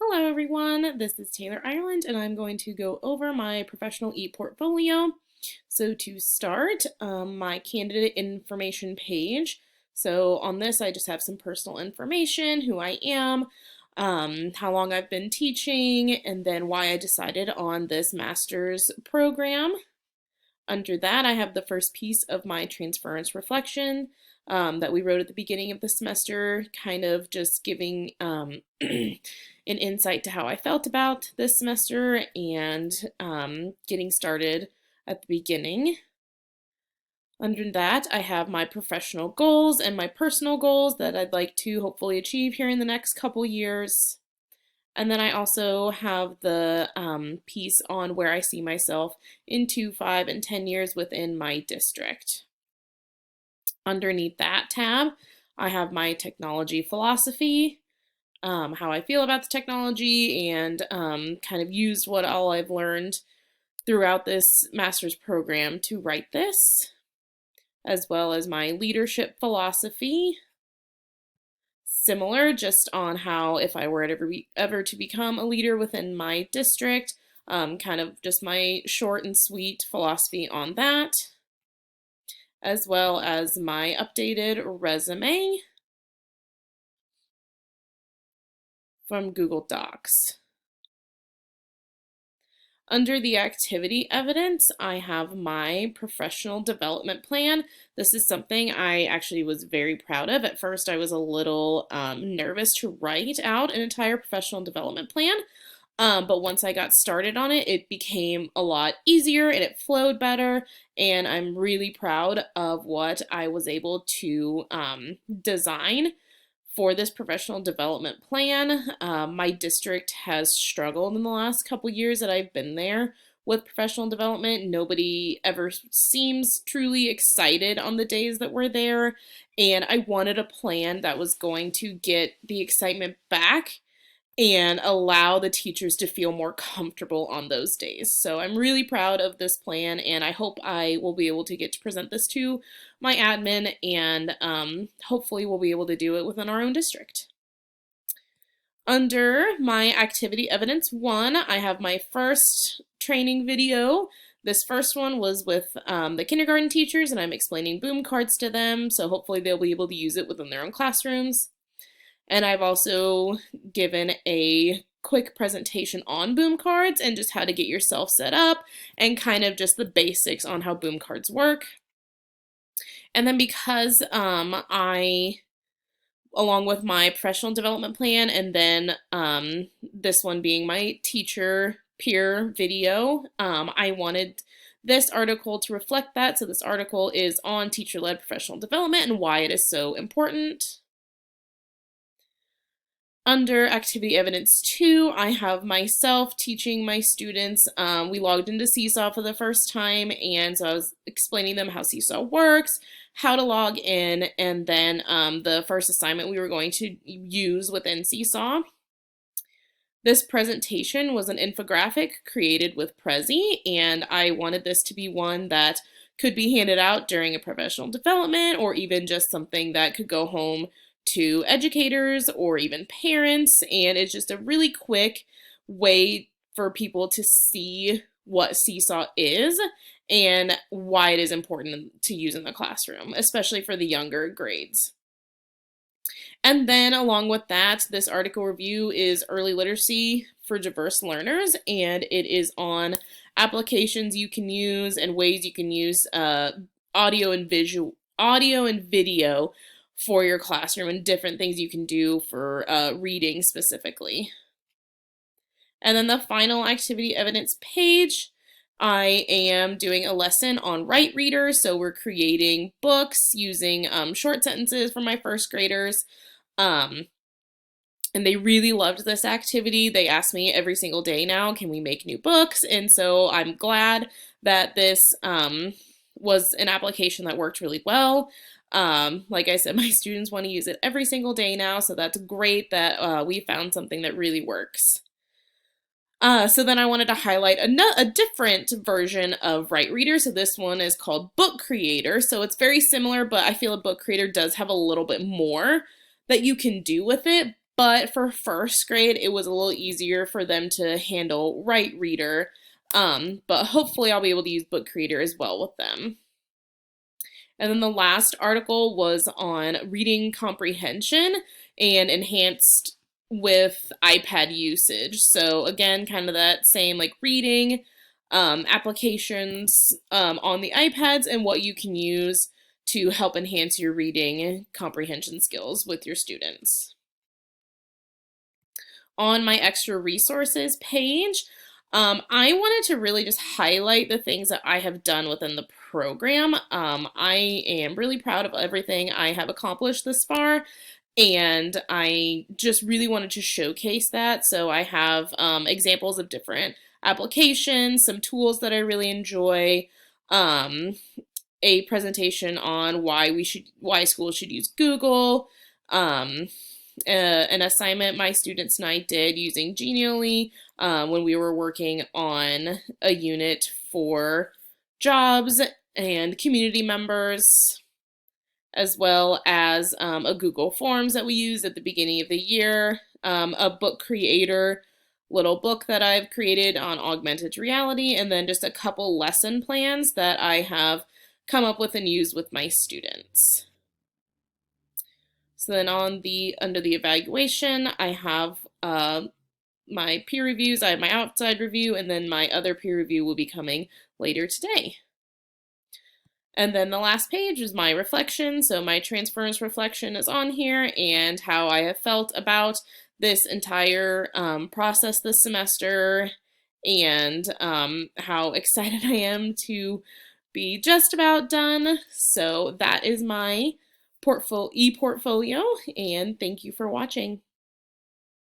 Hello everyone, this is Taylor Ireland and I'm going to go over my professional e-portfolio. So to start, my candidate information page. So on this I just have some personal information, who I am, how long I've been teaching, and then why I decided on this master's program. Under that I have the first piece of my transference reflection that we wrote at the beginning of the semester, kind of just giving an insight to how I felt about this semester and getting started at the beginning. Under that, I have my professional goals and my personal goals that I'd like to hopefully achieve here in the next couple years. And then I also have the piece on where I see myself in 2, 5, and 10 years within my district. Underneath that tab, I have my technology philosophy, how I feel about the technology, and kind of used what all I've learned throughout this master's program to write this, as well as my leadership philosophy. Similar, just on how if I were ever to become a leader within my district, kind of just my short and sweet philosophy on that, as well as my updated resume from Google Docs. Under the activity evidence, I have my professional development plan. This is something I actually was very proud of. At first, I was a little nervous to write out an entire professional development plan. But once I got started on it, it became a lot easier and it flowed better. And I'm really proud of what I was able to design for this professional development plan. My district has struggled in the last couple years that I've been there with professional development. Nobody ever seems truly excited on the days that we're there. And I wanted a plan that was going to get the excitement back and allow the teachers to feel more comfortable on those days. So I'm really proud of this plan, and I hope I will be able to get to present this to my admin, and hopefully we'll be able to do it within our own district. Under my activity evidence 1, I have my first training video. This first one was with the kindergarten teachers, and I'm explaining boom cards to them, so hopefully they'll be able to use it within their own classrooms. And I've also given a quick presentation on boom cards and just how to get yourself set up and kind of just the basics on how boom cards work. And then because along with my professional development plan and then this one being my teacher peer video, I wanted this article to reflect that. So this article is on teacher-led professional development and why it is so important. Under activity evidence 2, I have myself teaching my students. We logged into Seesaw for the first time, and so I was explaining them how Seesaw works, how to log in, and then the first assignment we were going to use within Seesaw. This presentation was an infographic created with Prezi, and I wanted this to be one that could be handed out during a professional development or even just something that could go home to educators or even parents, and it's just a really quick way for people to see what Seesaw is and why it is important to use in the classroom, especially for the younger grades. And then along with that, this article review is early literacy for diverse learners, and it is on applications you can use and ways you can use audio and video for your classroom and different things you can do for reading specifically. And then the final activity evidence page, I am doing a lesson on Right Reader. So we're creating books using short sentences for my first graders. And they really loved this activity. They ask me every single day now, can we make new books? And so I'm glad that this was an application that worked really well. Like I said, my students want to use it every single day now, so that's great that we found something that really works. So then I wanted to highlight a different version of Right Reader. So this one is called Book Creator. So it's very similar, but I feel a Book Creator does have a little bit more that you can do with it. But for first grade, it was a little easier for them to handle Right Reader. But hopefully I'll be able to use Book Creator as well with them. And then the last article was on reading comprehension and enhanced with iPad usage. So again, kind of that same like reading applications on the iPads and what you can use to help enhance your reading comprehension skills with your students. On my extra resources page, I wanted to really just highlight the things that I have done within the program. I am really proud of everything I have accomplished this far, and I just really wanted to showcase that. So I have examples of different applications, some tools that I really enjoy, a presentation on why schools should use Google, an assignment my students and I did using Genially when we were working on a unit for jobs and community members, as well as a Google Forms that we used at the beginning of the year, a book creator little book that I've created on augmented reality, and then just a couple lesson plans that I have come up with and used with my students. So then under the evaluation, I have my peer reviews, I have my outside review, and then my other peer review will be coming later today. And then the last page is my reflection. So my transference reflection is on here and how I have felt about this entire process this semester, and how excited I am to be just about done. So that is my e-portfolio, and thank you for watching.